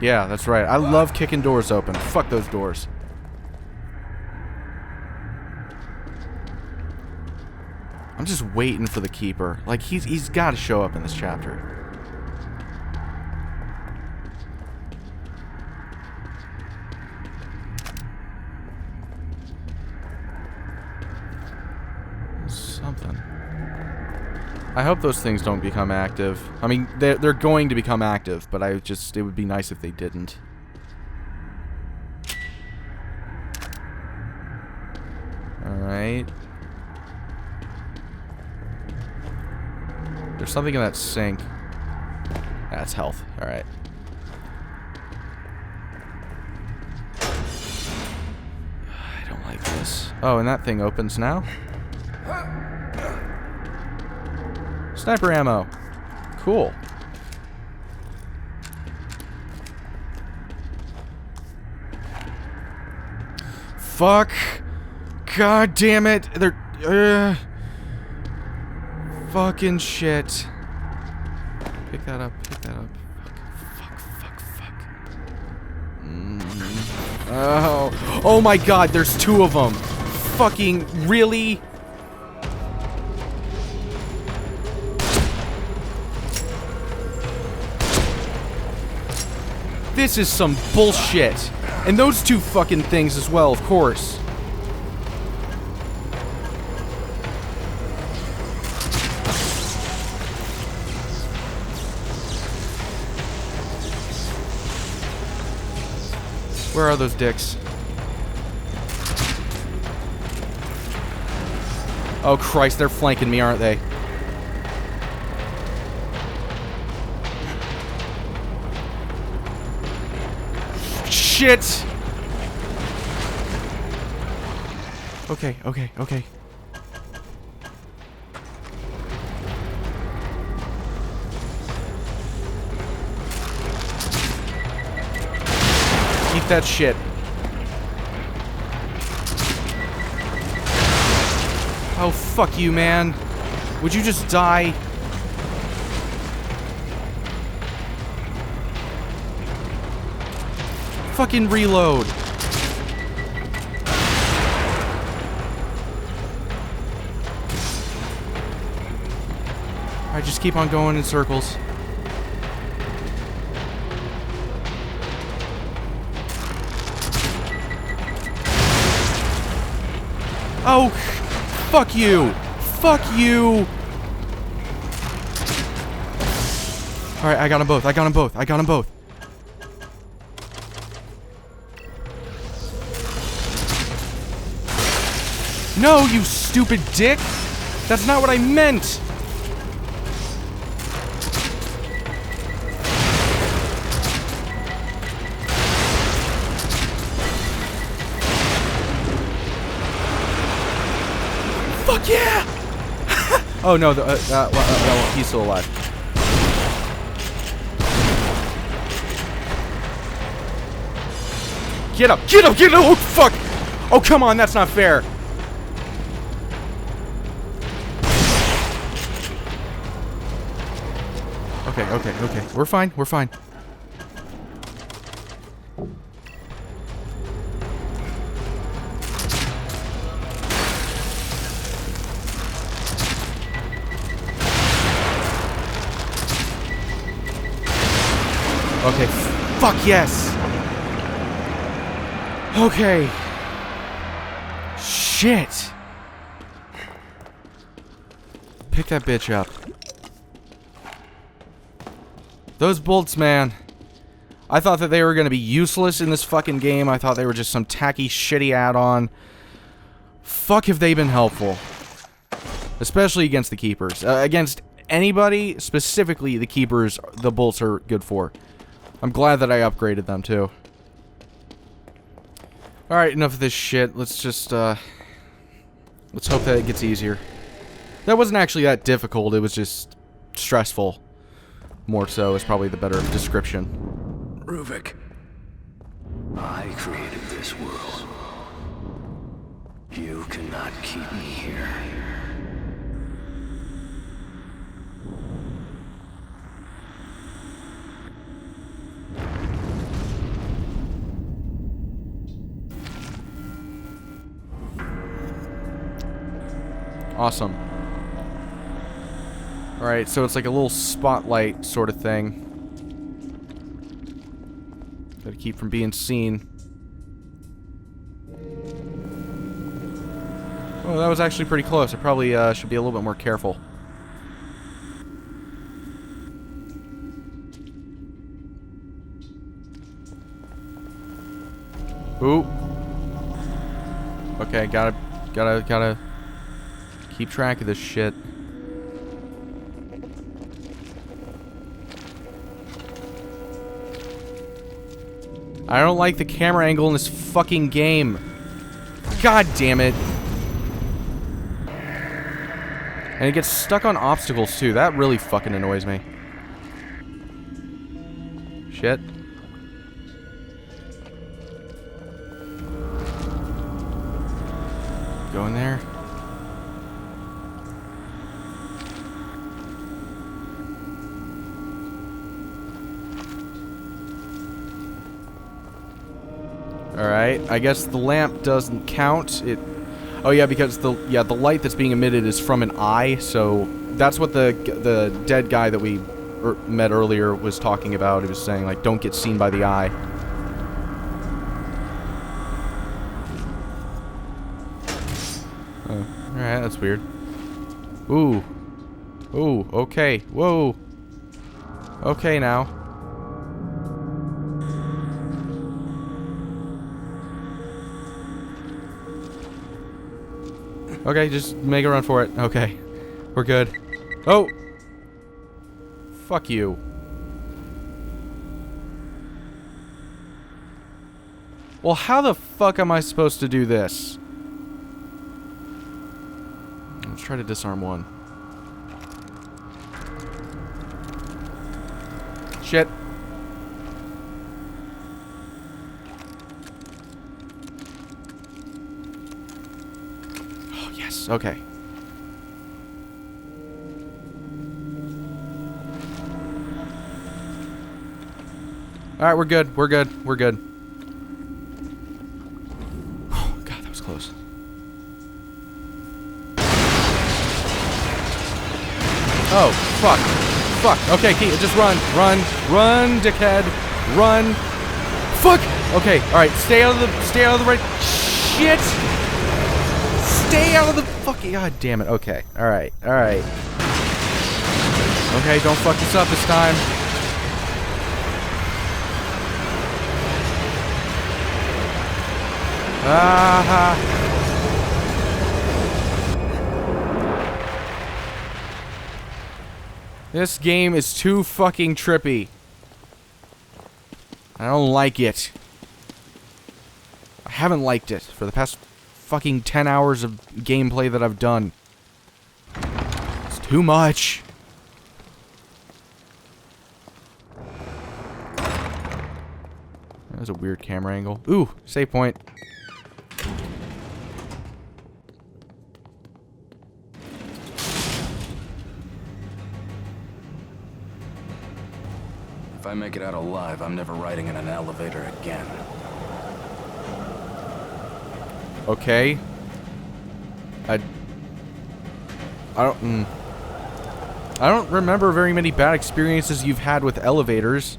Yeah, that's right. I love kicking doors open. Fuck those doors. I'm just waiting for the keeper. Like, he's got to show up in this chapter. Something. I hope those things don't become active. I mean, they're going to become active, but it would be nice if they didn't. Alright. There's something in that sink. That's health. Alright. I don't like this. Oh, and that thing opens now? Sniper ammo. Cool. Fuck. God damn it. They're... fucking shit. Pick that up. Pick that up. Fuck. Oh. Oh my god, there's two of them. Fucking really? This is some bullshit. And those two fucking things as well, of course. Where are those dicks? Oh Christ, they're flanking me, aren't they? Shit! Okay. Eat that shit. Oh, fuck you, man. Would you just die? Fucking reload. Alright, just keep on going in circles. Oh, fuck you. Fuck you. Alright, I got them both. No, you stupid dick! That's not what I meant! Fuck yeah! Oh no, well, he's still alive. Get up! Oh, fuck! Oh, come on, that's not fair! Okay. We're fine. Okay. Fuck yes! Okay. Shit! Pick that bitch up. Those bolts, man. I thought that they were going to be useless in this fucking game. I thought they were just some tacky, shitty add-on. Fuck have they been helpful. Especially against the keepers. Against anybody, specifically the keepers, the bolts are good for. I'm glad that I upgraded them, too. Alright, enough of this shit. Let's just, let's hope that it gets easier. That wasn't actually that difficult. It was just stressful. More so is probably the better description. Ruvik, I created this world. You cannot keep me here. Awesome. Alright, so it's like a little spotlight sort of thing. Gotta keep from being seen. Oh, that was actually pretty close. I probably should be a little bit more careful. Ooh. Okay, gotta keep track of this shit. I don't like the camera angle in this fucking game. God damn it. And it gets stuck on obstacles too. That really fucking annoys me. Shit. Go in there. Alright, I guess the lamp doesn't count. Oh yeah, because the light that's being emitted is from an eye, so that's what the dead guy that we met earlier was talking about. He was saying, like, don't get seen by the eye. Oh, alright, that's weird. Ooh. Ooh, okay. Whoa. Okay now. Okay, just make a run for it. Okay. We're good. Oh! Fuck you. Well, how the fuck am I supposed to do this? Let's try to disarm one. Shit. Okay. Alright, we're good. We're good. We're good. Oh, God, that was close. Oh, fuck. Fuck. Okay, Keith, just run. Run. Run, dickhead. Run. Fuck! Okay, alright, stay out of the right... Shit! Stay out of the fucking... God damn it. Okay. Alright. Alright. Okay, don't fuck this up this time. Ah. This game is too fucking trippy. I don't like it. I haven't liked it for the past fucking 10 hours of gameplay that I've done. It's too much. That was a weird camera angle. Ooh, save point. If I make it out alive, I'm never riding in an elevator again. Okay. I don't remember very many bad experiences you've had with elevators.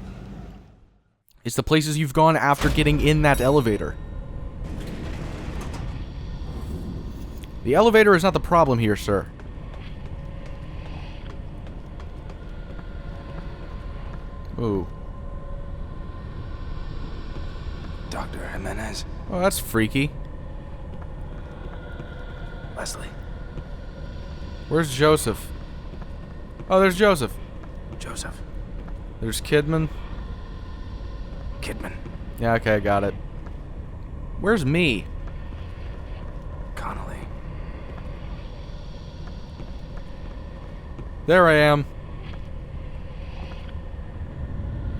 It's the places you've gone after getting in that elevator. The elevator is not the problem here, sir. Ooh. Dr. Jimenez. Oh, that's freaky. Leslie. Where's Joseph? Oh, there's Joseph. Joseph. There's Kidman. Kidman. Yeah, okay, I got it. Where's me? Connolly. There I am.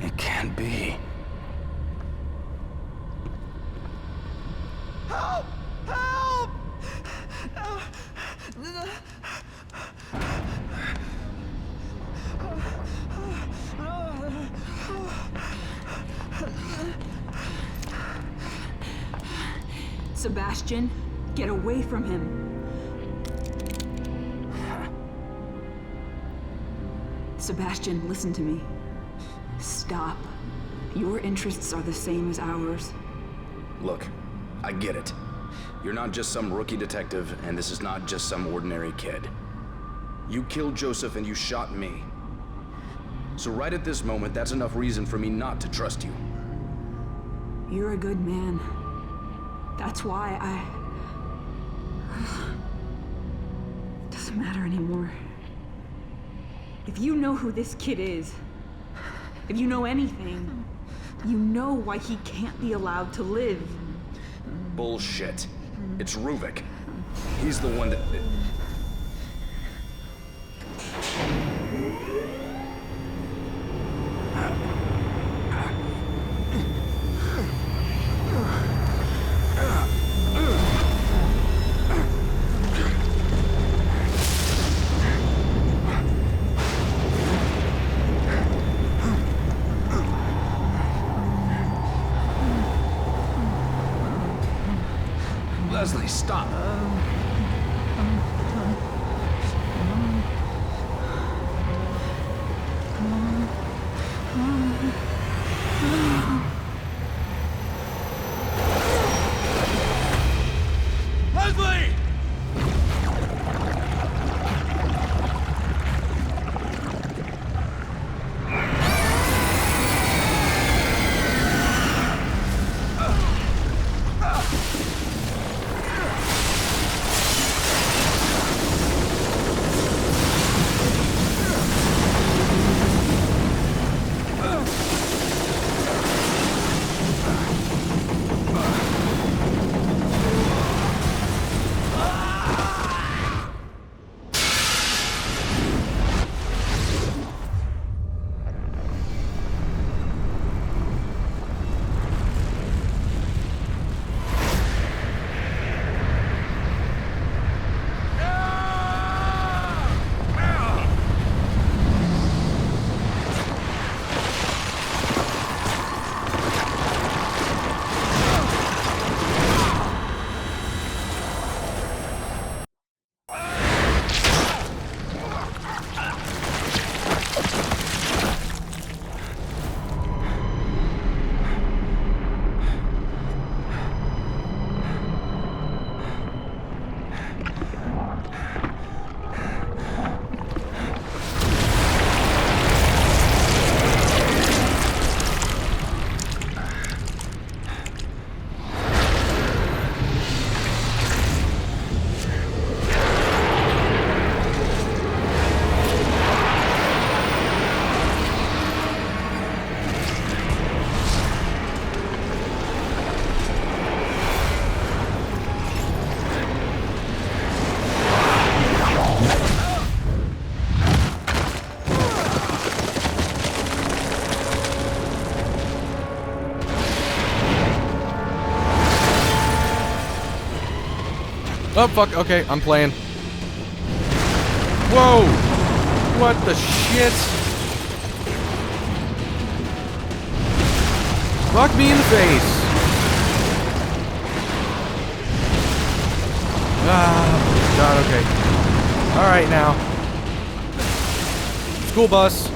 It can't be. Help! Help! Sebastian, get away from him. Sebastian, listen to me. Stop. Your interests are the same as ours. Look, I get it. You're not just some rookie detective, and this is not just some ordinary kid. You killed Joseph and you shot me. So right at this moment, that's enough reason for me not to trust you. You're a good man. That's why Doesn't matter anymore. If you know who this kid is, if you know anything, you know why he can't be allowed to live. Bullshit. It's Ruvik. He's the one that... Leslie, stop! Leslie! Oh, fuck. Okay, I'm playing. Whoa! What the shit? Fuck me in the face. Ah, God, okay. Alright now. School bus.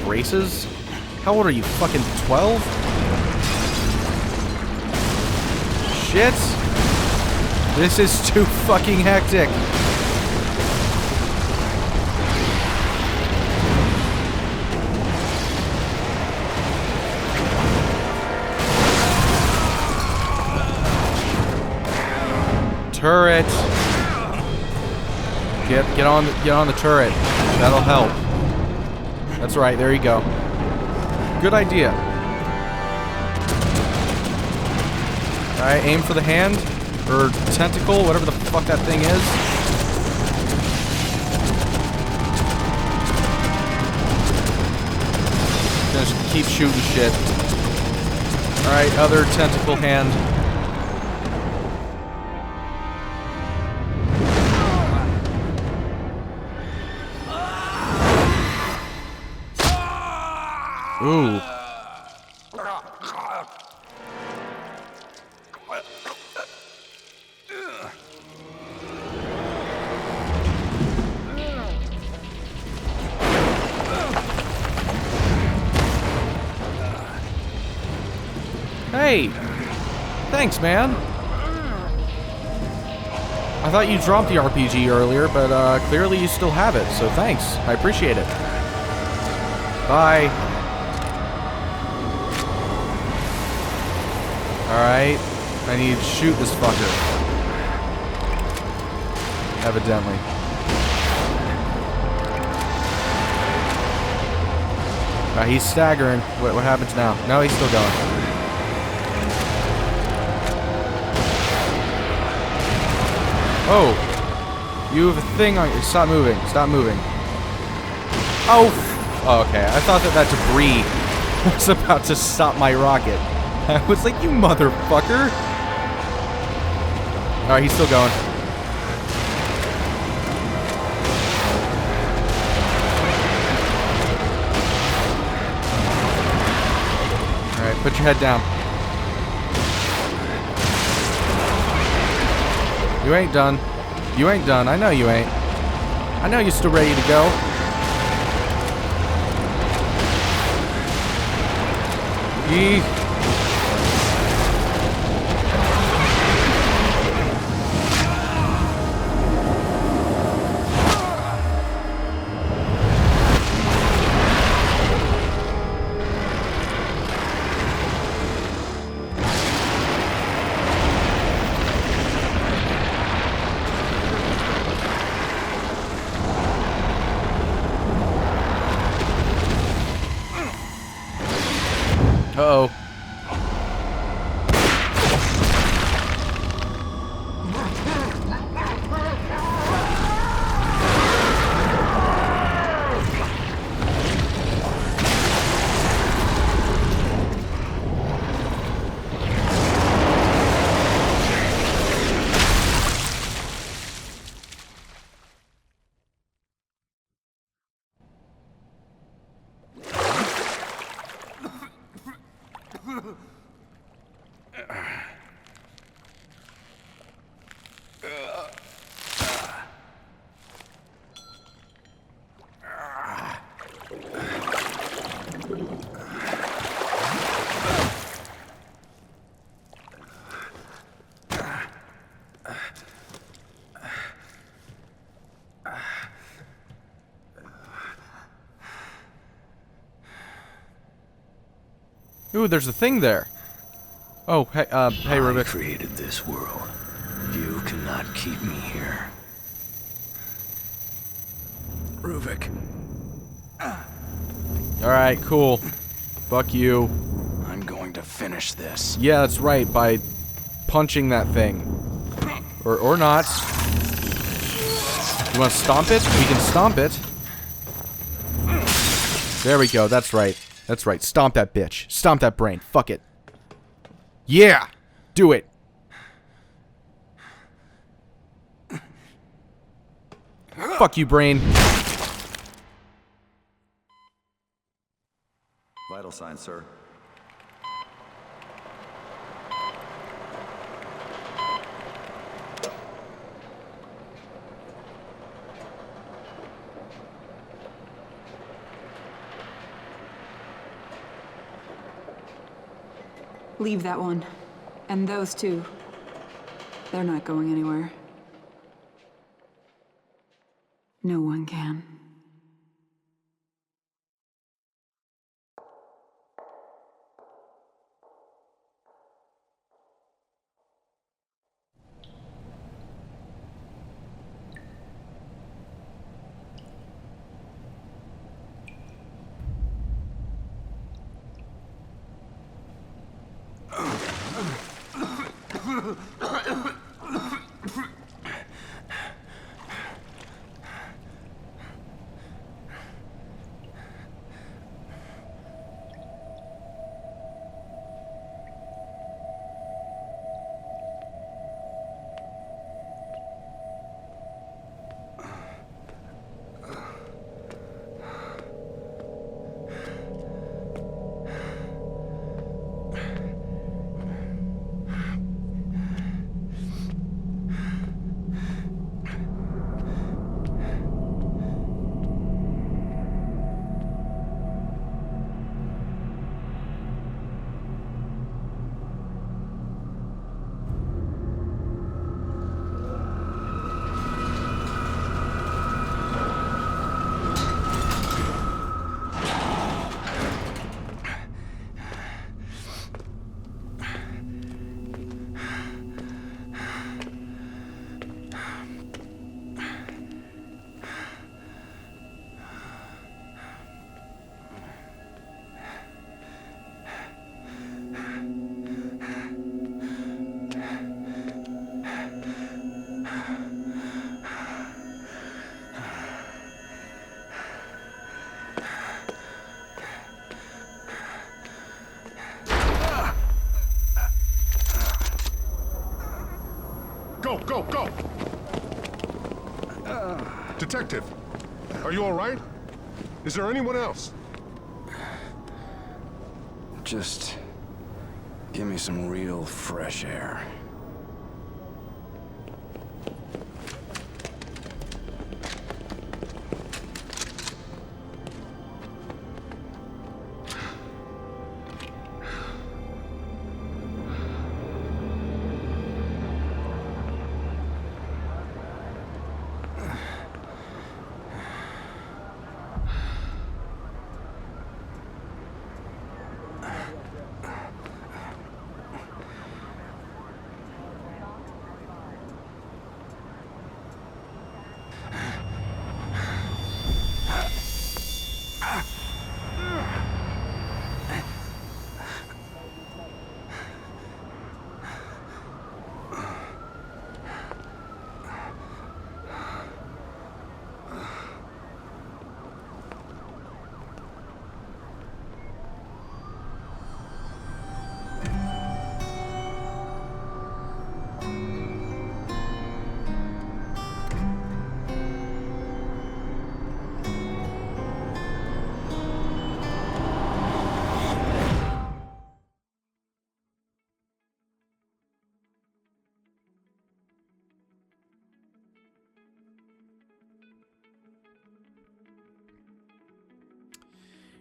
Braces? How old are you? Fucking 12? Shit! This is too fucking hectic. Turret. Get on the turret. That'll help. That's right. There you go. Good idea. Alright, aim for the hand. Or tentacle, whatever the fuck that thing is. Just keep shooting shit. Alright, other tentacle hand. Ooh. Hey! Thanks, man. I thought you dropped the RPG earlier, but clearly you still have it, so thanks. I appreciate it. Bye. Alright. I need to shoot this fucker. Evidently. He's staggering. What happens now? No, he's still going. Oh! You have a thing on you. Stop moving. Stop moving. Oh! Oh, okay. I thought that debris was about to stop my rocket. I was like, you motherfucker! Alright, he's still going. Alright, put your head down. You ain't done. You ain't done. I know you ain't. I know you're still ready to go. Yee. Uh-oh. Ooh, there's a thing there. Oh, hey, hey, Ruvik. I created this world. You cannot keep me here. Ruvik. Alright, cool. Fuck you. I'm going to finish this. Yeah, that's right, by punching that thing. Or not. You want to stomp it? We can stomp it. There we go, that's right. That's right, stomp that bitch. Stomp that brain. Fuck it. Yeah! Do it! Fuck you, brain. Vital signs, sir. Leave that one. And those two. They're not going anywhere. No one can. Go, go! Detective, are you all right? Is there anyone else? Just give me some real fresh air.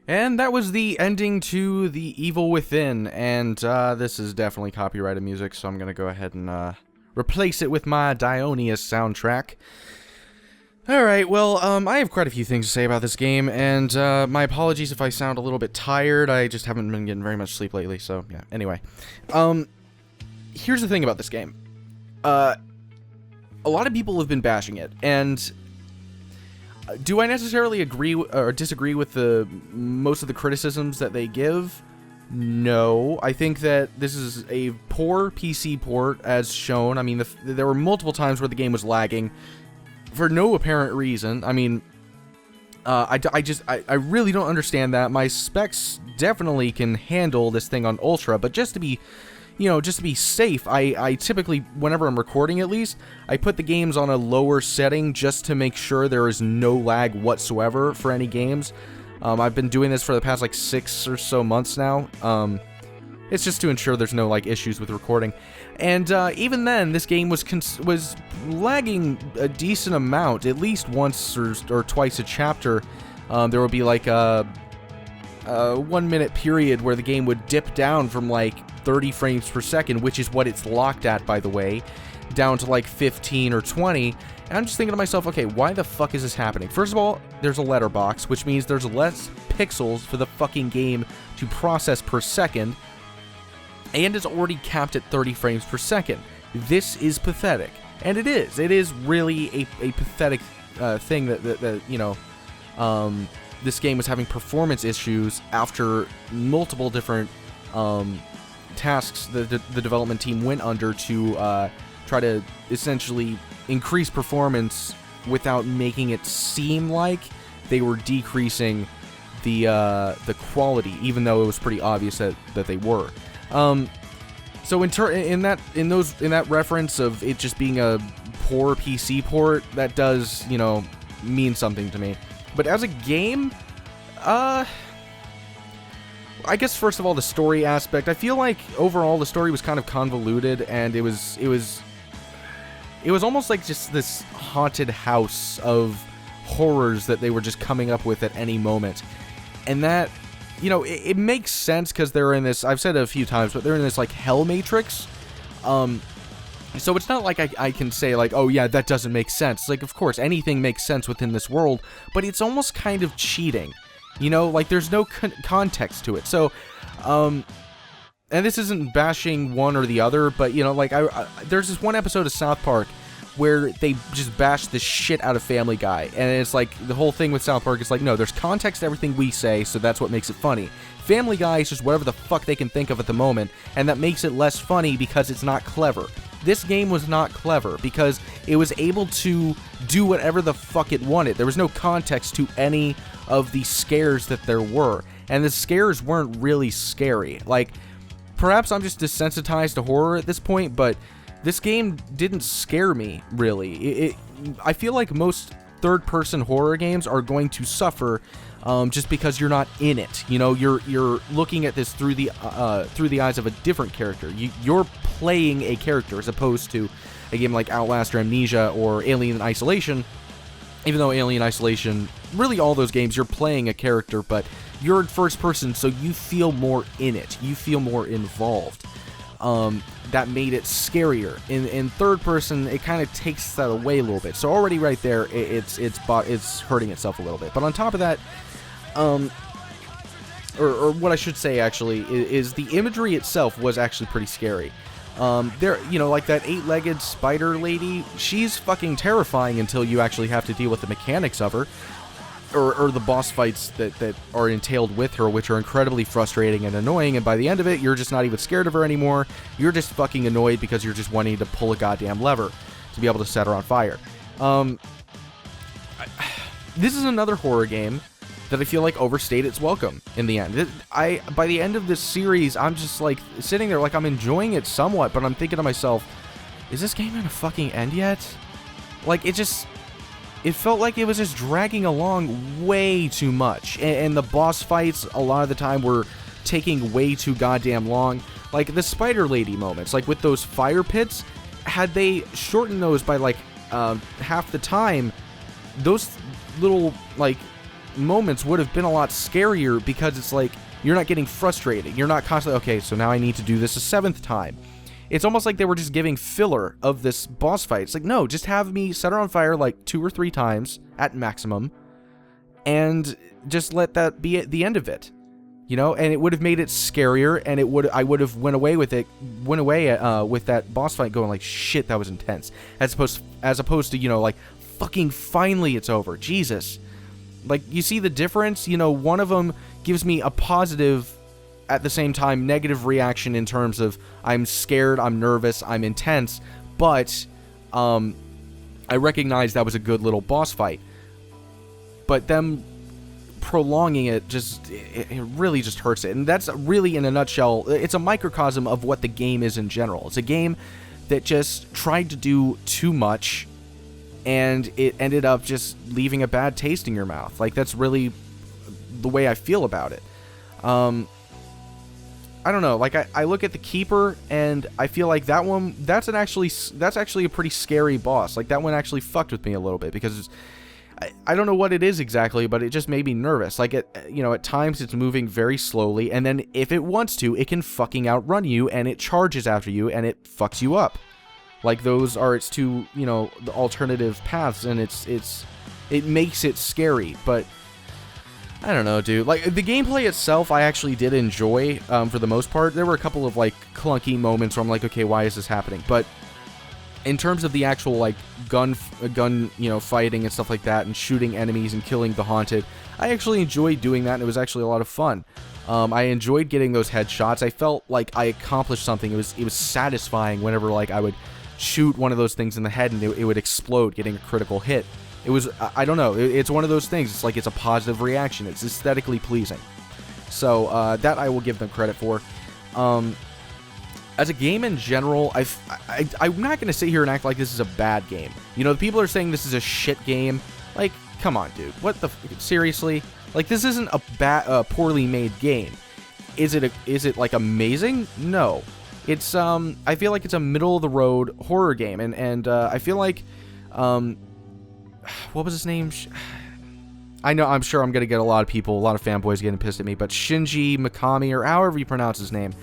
And that was the ending to The Evil Within, and this is definitely copyrighted music, so I'm gonna go ahead and replace it with my Dionysus soundtrack. Alright, well, I have quite a few things to say about this game, and my apologies if I sound a little bit tired. I just haven't been getting very much sleep lately, so yeah. Anyway, here's the thing about this game. A lot of people have been bashing it, and do I necessarily agree or disagree with most of the criticisms that they give? No. I think that this is a poor PC port, as shown. I mean, there were multiple times where the game was lagging for no apparent reason. I mean, I really don't understand that. My specs definitely can handle this thing on Ultra, but just to be, just to be safe, I typically, whenever I'm recording at least, I put the games on a lower setting just to make sure there is no lag whatsoever for any games. I've been doing this for the past, 6 or so months now. It's just to ensure there's no, issues with recording. And even then, this game was lagging a decent amount. At least once or twice a chapter, there would be, a 1 minute period where the game would dip down from, 30 frames per second, which is what it's locked at, by the way, down to 15 or 20, and I'm just thinking to myself, okay, why the fuck is this happening? First of all, there's a letterbox, which means there's less pixels for the fucking game to process per second, and it's already capped at 30 frames per second. This is pathetic, and it is really a pathetic thing that this game was having performance issues after multiple different tasks the development team went under to try to essentially increase performance without making it seem like they were decreasing the quality, even though it was pretty obvious that they were. So in that reference of it just being a poor PC port, that does mean something to me. But as a game, I guess first of all, the story aspect. I feel like overall the story was kind of convoluted, and it was almost like just this haunted house of horrors that they were just coming up with at any moment. And that, it makes sense because they're in this, I've said it a few times, but they're in this hell matrix. So it's not like I can say oh yeah, that doesn't make sense. Of course, anything makes sense within this world, but it's almost kind of cheating. There's no context to it. So, and this isn't bashing one or the other, but, there's this one episode of South Park where they just bash the shit out of Family Guy. And it's the whole thing with South Park is no, there's context to everything we say, so that's what makes it funny. Family Guy is just whatever the fuck they can think of at the moment, and that makes it less funny because it's not clever. This game was not clever because it was able to do whatever the fuck it wanted. There was no context to any of the scares that there were, and the scares weren't really scary. Perhaps I'm just desensitized to horror at this point, but this game didn't scare me, really. I feel like most third-person horror games are going to suffer just because you're not in it. You know, you're looking at this through the eyes of a different character. You're playing a character as opposed to a game like Outlast or Amnesia or Alien Isolation. Even though Alien Isolation, really all those games, you're playing a character, but you're in first person, so you feel more in it. You feel more involved. That made it scarier. In third person, it kind of takes that away a little bit. So already right there, it's hurting itself a little bit. But on top of that, or what I should say actually is the imagery itself was actually pretty scary. There, you know, like that 8-legged spider lady, she's fucking terrifying until you actually have to deal with the mechanics of her, or the boss fights that are entailed with her, which are incredibly frustrating and annoying, and by the end of it, you're just not even scared of her anymore. You're just fucking annoyed because you're just wanting to pull a goddamn lever to be able to set her on fire. This is another horror game that I feel like overstayed its welcome in the end. By the end of this series, I'm just like sitting there like I'm enjoying it somewhat, but I'm thinking to myself, is this game gonna fucking end yet? Like, it felt like it was just dragging along way too much, and the boss fights a lot of the time were taking way too goddamn long. Like the spider lady moments, like with those fire pits, had they shortened those by like half the time, those little like moments would have been a lot scarier, because it's like you're not getting frustrated. You're not constantly, okay, so now I need to do this a 7th time. It's almost like they were just giving filler of this boss fight. It's like, no, just have me set her on fire like 2 or 3 times at maximum, and just let that be at the end of it. You know, and it would have made it scarier, and I would have went away with that boss fight going like, shit, that was intense. As opposed to, you know, like, fucking finally it's over. Jesus. Like, you see the difference? You know, one of them gives me a positive, at the same time, negative reaction in terms of I'm scared, I'm nervous, I'm intense, but I recognize that was a good little boss fight. But them prolonging it it really just hurts it. And that's really, in a nutshell, it's a microcosm of what the game is in general. It's a game that just tried to do too much, and it ended up just leaving a bad taste in your mouth. Like, that's really the way I feel about it. I don't know, like, I look at the Keeper, and I feel like that one, that's actually a pretty scary boss. Like, that one actually fucked with me a little bit, because I don't know what it is exactly, but it just made me nervous. Like, at times it's moving very slowly, and then if it wants to, it can fucking outrun you, and it charges after you, and it fucks you up. Like, those are its two, you know, the alternative paths, and it makes it scary. But I don't know, dude. Like, the gameplay itself, I actually did enjoy, for the most part. There were a couple of, like, clunky moments where I'm like, okay, why is this happening? But in terms of the actual, like, gun, you know, fighting and stuff like that, and shooting enemies and killing the haunted, I actually enjoyed doing that, and it was actually a lot of fun. I enjoyed getting those headshots. I felt like I accomplished something. It was satisfying whenever, like, I would shoot one of those things in the head and it would explode, getting a critical hit. It was, I don't know, it's one of those things. It's like, it's a positive reaction. It's aesthetically pleasing. So, that I will give them credit for. As a game in general, I'm not going to sit here and act like this is a bad game. You know, the people are saying this is a shit game. Like, come on, dude. What the... Seriously? Like, this isn't a poorly made game. Is it, like, amazing? No. It's, I feel like it's a middle-of-the-road horror game. And I feel like, what was his name? I know, I'm sure I'm going to get a lot of fanboys getting pissed at me, but Shinji Mikami, or however you pronounce his name,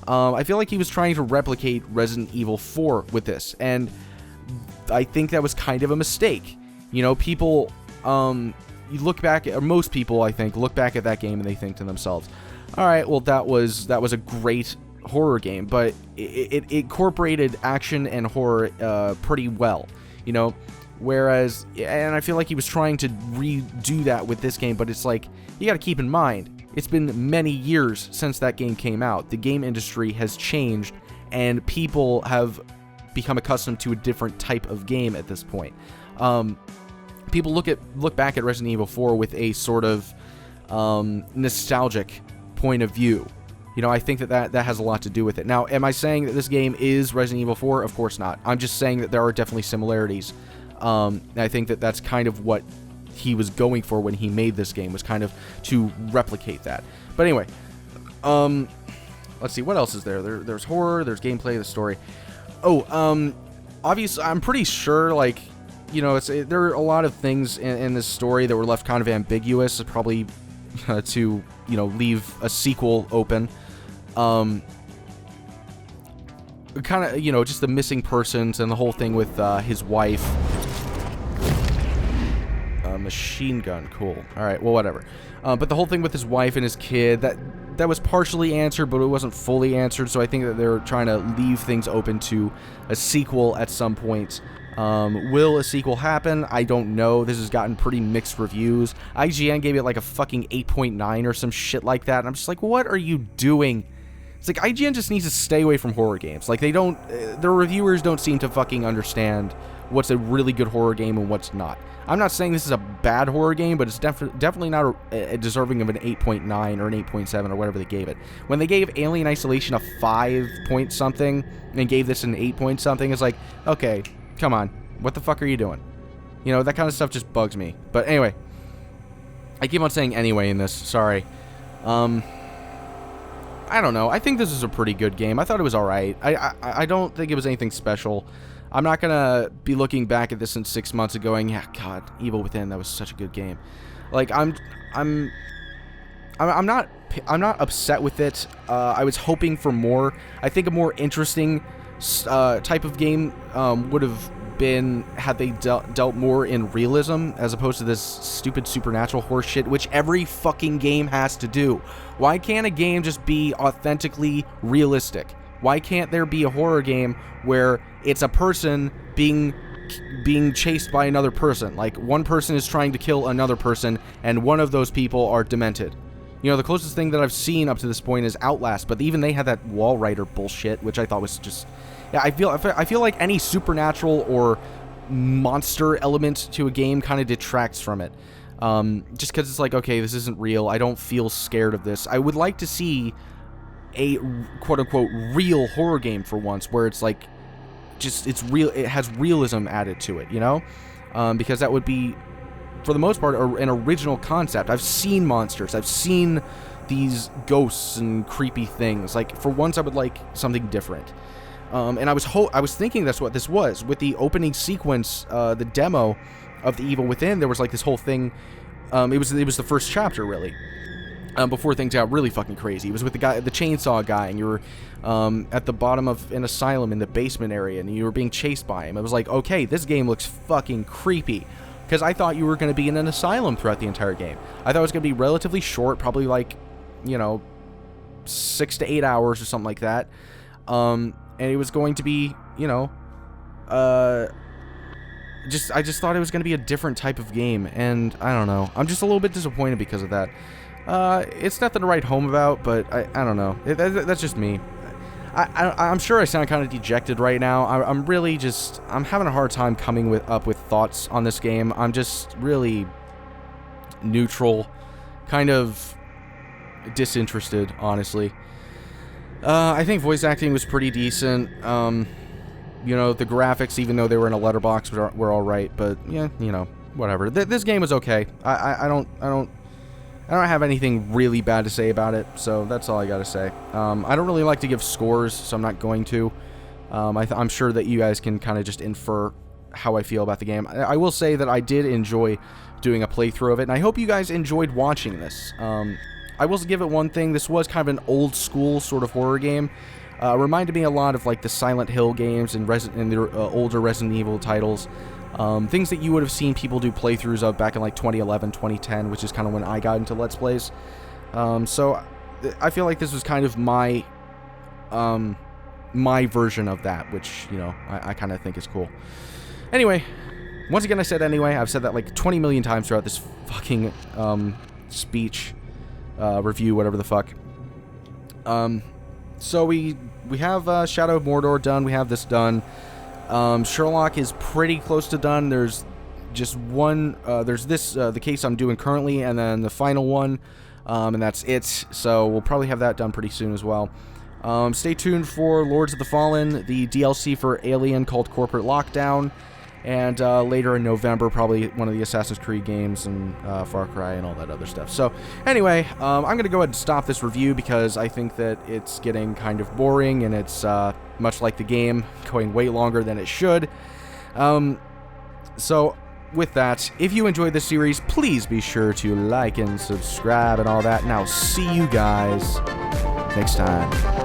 I feel like he was trying to replicate Resident Evil 4 with this, and I think that was kind of a mistake. You know, people, you look back, or most people, I think, look back at that game and they think to themselves, alright, well, that was a great horror game, but it incorporated action and horror pretty well, you know? Whereas, and I feel like he was trying to redo that with this game, but it's like, you gotta keep in mind, it's been many years since that game came out. The game industry has changed, and people have become accustomed to a different type of game at this point. People look back at Resident Evil 4 with a sort of nostalgic point of view. You know, I think that has a lot to do with it. Now, am I saying that this game is Resident Evil 4? Of course not. I'm just saying that there are definitely similarities. I think that that's kind of what he was going for when he made this game, was kind of to replicate that. But anyway, let's see, what else is there? There's horror, there's gameplay, the story. Oh, obviously, I'm pretty sure, like, you know, there are a lot of things in this story that were left kind of ambiguous, probably to, you know, leave a sequel open. Kind of, you know, just the missing persons and the whole thing with his wife. Machine gun, cool. All right, well, whatever. But the whole thing with his wife and his kid, that was partially answered, but it wasn't fully answered. So I think that they're trying to leave things open to a sequel at some point. Will a sequel happen? I don't know. This has gotten pretty mixed reviews. IGN gave it like a fucking 8.9 or some shit like that. And I'm just like, what are you doing? It's like IGN just needs to stay away from horror games. Like, their reviewers don't seem to fucking understand what's a really good horror game and what's not. I'm not saying this is a bad horror game, but it's definitely not deserving of an 8.9 or an 8.7 or whatever they gave it. When they gave Alien Isolation a 5 point something and gave this an 8 point something, it's like, okay, come on, what the fuck are you doing? You know, that kind of stuff just bugs me. But anyway, I keep on saying anyway in this, sorry. I don't know, I think this is a pretty good game. I thought it was alright. I don't think it was anything special. I'm not gonna be looking back at this in 6 months and going, yeah, God, Evil Within, that was such a good game. Like, I'm not upset with it. I was hoping for more. I think a more interesting type of game would have been had they dealt more in realism as opposed to this stupid supernatural horse shit, which every fucking game has to do. Why can't a game just be authentically realistic? Why can't there be a horror game where it's a person being chased by another person? Like, one person is trying to kill another person, and one of those people are demented. You know, the closest thing that I've seen up to this point is Outlast, but even they had that wall rider bullshit, which I thought was just... Yeah, I feel like any supernatural or monster element to a game kind of detracts from it. Just because it's like, okay, this isn't real. I don't feel scared of this. I would like to see a quote-unquote real horror game for once, where it's like, just, it's real, it has realism added to it, you know? Because that would be, for the most part, an original concept. I've seen monsters, I've seen these ghosts and creepy things. Like, for once I would like something different. And I was thinking that's what this was. With the opening sequence, the demo of the Evil Within, there was like this whole thing, it was the first chapter, really. Before things got really fucking crazy. It was with the chainsaw guy, and you were at the bottom of an asylum in the basement area, and you were being chased by him. It was like, okay, this game looks fucking creepy. Because I thought you were going to be in an asylum throughout the entire game. I thought it was going to be relatively short, probably like, you know, 6 to 8 hours or something like that. And it was going to be, you know, I just thought it was going to be a different type of game, and I don't know. I'm just a little bit disappointed because of that. It's nothing to write home about, but I don't know. That's just me. I'm sure I sound kind of dejected right now. I'm really just... I'm having a hard time coming up with thoughts on this game. I'm just really neutral, kind of disinterested, honestly. I think voice acting was pretty decent. You know, the graphics, even though they were in a letterbox, were all right. But yeah, you know, whatever. This game was okay. I don't have anything really bad to say about it, so that's all I gotta say. I don't really like to give scores, so I'm not going to. I'm sure that you guys can kind of just infer how I feel about the game. I will say that I did enjoy doing a playthrough of it, and I hope you guys enjoyed watching this. I will give it one thing. This was kind of an old school sort of horror game. Reminded me a lot of like the Silent Hill games and the older Resident Evil titles. Things that you would have seen people do playthroughs of back in like 2011, 2010, which is kind of when I got into Let's Plays. So I feel like this was kind of my version of that, which, you know, I kind of think is cool. Anyway, once again, I said anyway. I've said that like 20 million times throughout this fucking speech, review, whatever the fuck. So we have Shadow of Mordor done. We have this done. Sherlock is pretty close to done. There's just one, there's this, the case I'm doing currently, and then the final one, And that's it. So we'll probably have that done pretty soon as well. Stay tuned for Lords of the Fallen, the DLC for Alien called Corporate Lockdown, and later in November, probably one of the Assassin's Creed games and Far Cry and all that other stuff. So anyway, I'm going to go ahead and stop this review because I think that it's getting kind of boring, and it's much like the game, going way longer than it should. So with that, if you enjoyed this series, please be sure to like and subscribe and all that, and I'll see you guys next time.